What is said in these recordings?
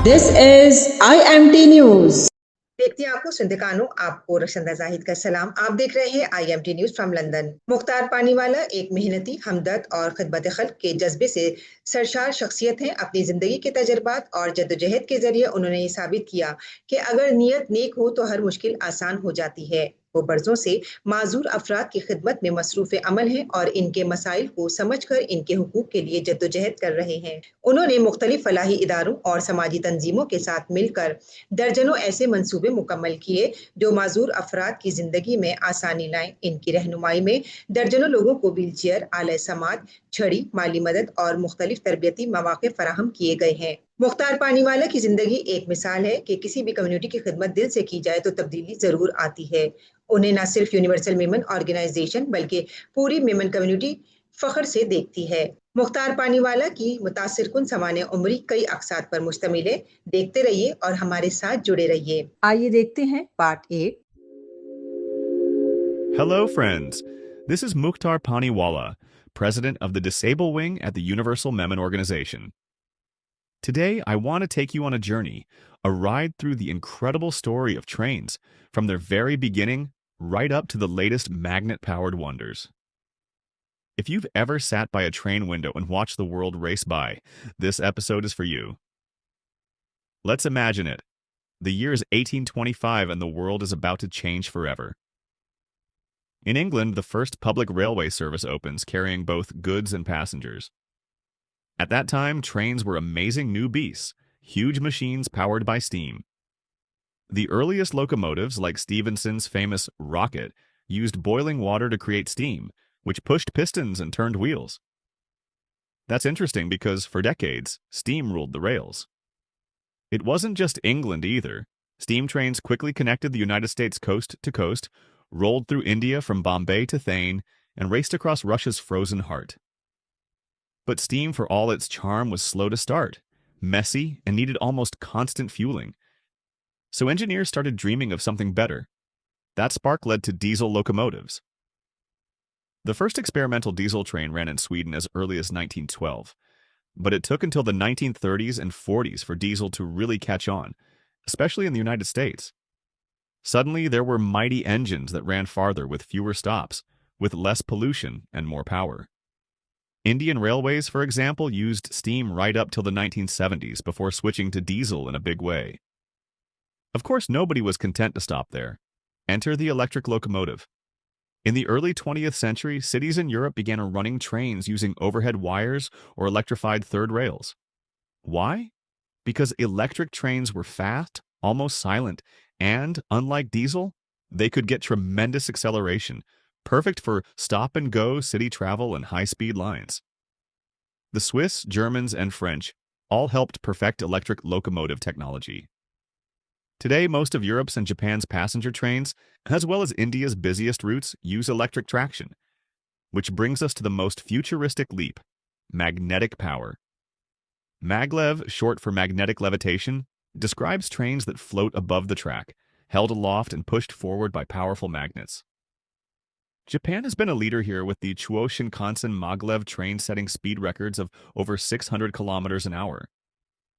This is IMT News. देखती आंखों सुनते कानों आपको रशंदा जाहिद का सलाम। आप देख रहे हैं IMT news from London. Mukhtar Paniwala एक मेहनती, हमदर्द और खिदमत खल्क के जज्बे से सरशार शख्सियत हैं। अपनी जिंदगी के तजर्बात और जद्दोजहद के जरिए उन्होंने ये साबित किया कि अगर नीयत नेक हो तो हर मुश्किल आसान हो जाती है। वो बरसों से माजूर अफराद की खिदमत में मसरूफ अमल हैं और इनके मसाइल को समझकर इनके हुकूक के लिए जद्दोजहद कर रहे हैं। उन्होंने मुख्तलिफ फलाही इदारों और समाजी तंजीमों के साथ मिलकर दर्जनों ऐसे मंसूबे मुकम्मल किए जो माजूर अफराद की जिंदगी में आसानी लाएं। इनकी रहनुमाई में दर्जनों लोगों को व्हील चेयर, आले समात, छड़ी, माली मदद और मुख्तलिफ तरबियती मौके फराहम किए गए हैं। मुख्तार पानीवाला की जिंदगी एक मिसाल है कि किसी भी कम्युनिटी की खिदमत दिल से की जाए तो तब्दीली जरूर आती है। उन्हें न सिर्फ यूनिवर्सल मेमन ऑर्गेनाइजेशन बल्कि पूरी मेमन कम्युनिटी फख्र से देखती है। मुख्तार पानीवाला की मुतासिर कुन सवाने उम्री कई अकसाद पर मुश्तमिल है। देखते रहिए और हमारे साथ जुड़े रहिए। आइए देखते हैं part 8। Hello, friends. This is Mukhtar Pani Wala, president of the Disabled Wing at the Universal Memon Organization. Today, I want to take you on a journey, a ride through the incredible story of trains, from their very beginning right up to the latest magnet-powered wonders. If you've ever sat by a train window and watched the world race by, this episode is for you. Let's imagine it. The year is 1825 and the world is about to change forever. In England, the first public railway service opens, carrying both goods and passengers. At that time, trains were amazing new beasts, huge machines powered by steam. The earliest locomotives, like Stephenson's famous rocket, used boiling water to create steam, which pushed pistons and turned wheels. That's interesting because, for decades, steam ruled the rails. It wasn't just England either. Steam trains quickly connected the United States coast to coast, rolled through India from Bombay to Thane, and raced across Russia's frozen heart. But steam, for all its charm, was slow to start, messy, and needed almost constant fueling. So engineers started dreaming of something better. That spark led to diesel locomotives. The first experimental diesel train ran in Sweden as early as 1912, but it took until the 1930s and 40s for diesel to really catch on, especially in the United States. Suddenly, there were mighty engines that ran farther with fewer stops, with less pollution and more power. Indian Railways, for example, used steam right up till the 1970s before switching to diesel in a big way. Of course, nobody was content to stop there. Enter the electric locomotive. In the early 20th century, cities in Europe began running trains using overhead wires or electrified third rails. Why? Because electric trains were fast, almost silent, and, unlike diesel, they could get tremendous acceleration, perfect for stop-and-go city travel and high-speed lines. The Swiss, Germans, and French all helped perfect electric locomotive technology. Today, most of Europe's and Japan's passenger trains, as well as India's busiest routes, use electric traction, which brings us to the most futuristic leap: magnetic power. Maglev, short for magnetic levitation, describes trains that float above the track, held aloft and pushed forward by powerful magnets. Japan has been a leader here with the Chuo Shinkansen maglev train setting speed records of over 600 kilometers an hour.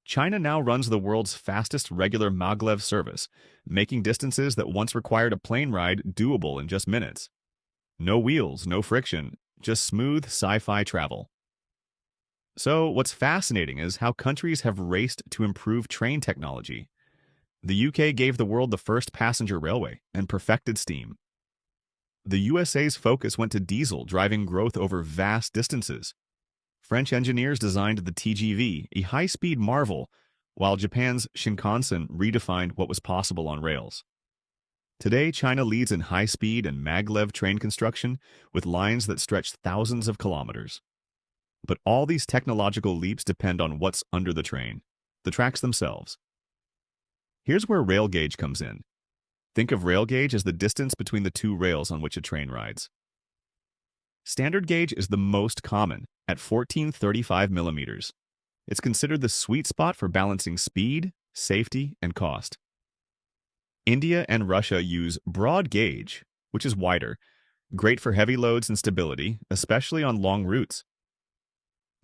China now runs the world's fastest regular maglev service, making distances that once required a plane ride doable in just minutes. No wheels, no friction, just smooth sci-fi travel. So, what's fascinating is how countries have raced to improve train technology. The UK gave the world the first passenger railway and perfected steam. The USA's focus went to diesel, driving growth over vast distances. French engineers designed the TGV, a high-speed marvel, while Japan's Shinkansen redefined what was possible on rails. Today, China leads in high-speed and maglev train construction with lines that stretch thousands of kilometers. But all these technological leaps depend on what's under the train, the tracks themselves. Here's where rail gauge comes in. Think of rail gauge as the distance between the two rails on which a train rides. Standard gauge is the most common, at 1435 millimeters. It's considered the sweet spot for balancing speed, safety, and cost. India and Russia use broad gauge, which is wider, great for heavy loads and stability, especially on long routes.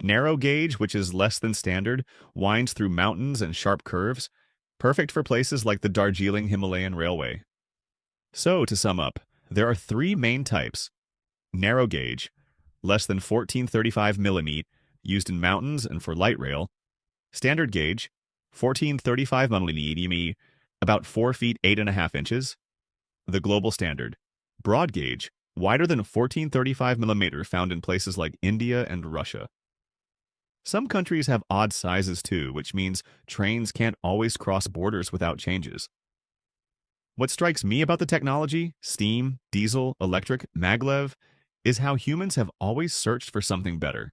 Narrow gauge, which is less than standard, winds through mountains and sharp curves, perfect for places like the Darjeeling Himalayan Railway. So, to sum up, there are three main types. Narrow gauge, less than 1435 millimeter, used in mountains and for light rail. Standard gauge, 1435 millimeter, about 4 feet 8.5 inches. The global standard, broad gauge, wider than 1435 millimeter, found in places like India and Russia. Some countries have odd sizes too, which means trains can't always cross borders without changes. What strikes me about the technology, steam, diesel, electric, maglev, is how humans have always searched for something better.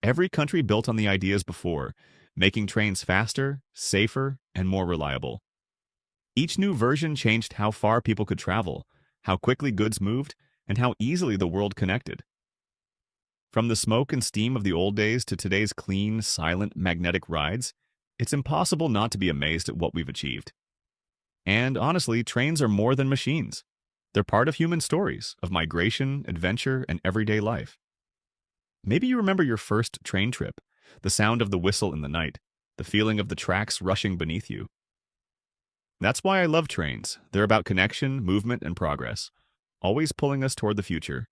Every country built on the ideas before, making trains faster, safer, and more reliable. Each new version changed how far people could travel, how quickly goods moved, and how easily the world connected. From the smoke and steam of the old days to today's clean, silent, magnetic rides, it's impossible not to be amazed at what we've achieved. And honestly, trains are more than machines. They're part of human stories, of migration, adventure, and everyday life. Maybe you remember your first train trip, the sound of the whistle in the night, the feeling of the tracks rushing beneath you. That's why I love trains. They're about connection, movement, and progress, always pulling us toward the future.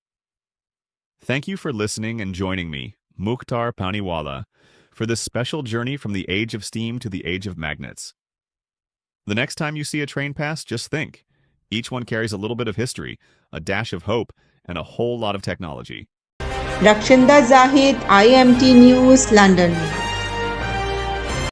Thank you for listening and joining me, Mukhtar Pani Wala, for this special journey from the age of steam to the age of magnets. The next time you see a train pass, just think. Each one carries a little bit of history, a dash of hope, and a whole lot of technology. Rakshinda Zahid, IMT News, London.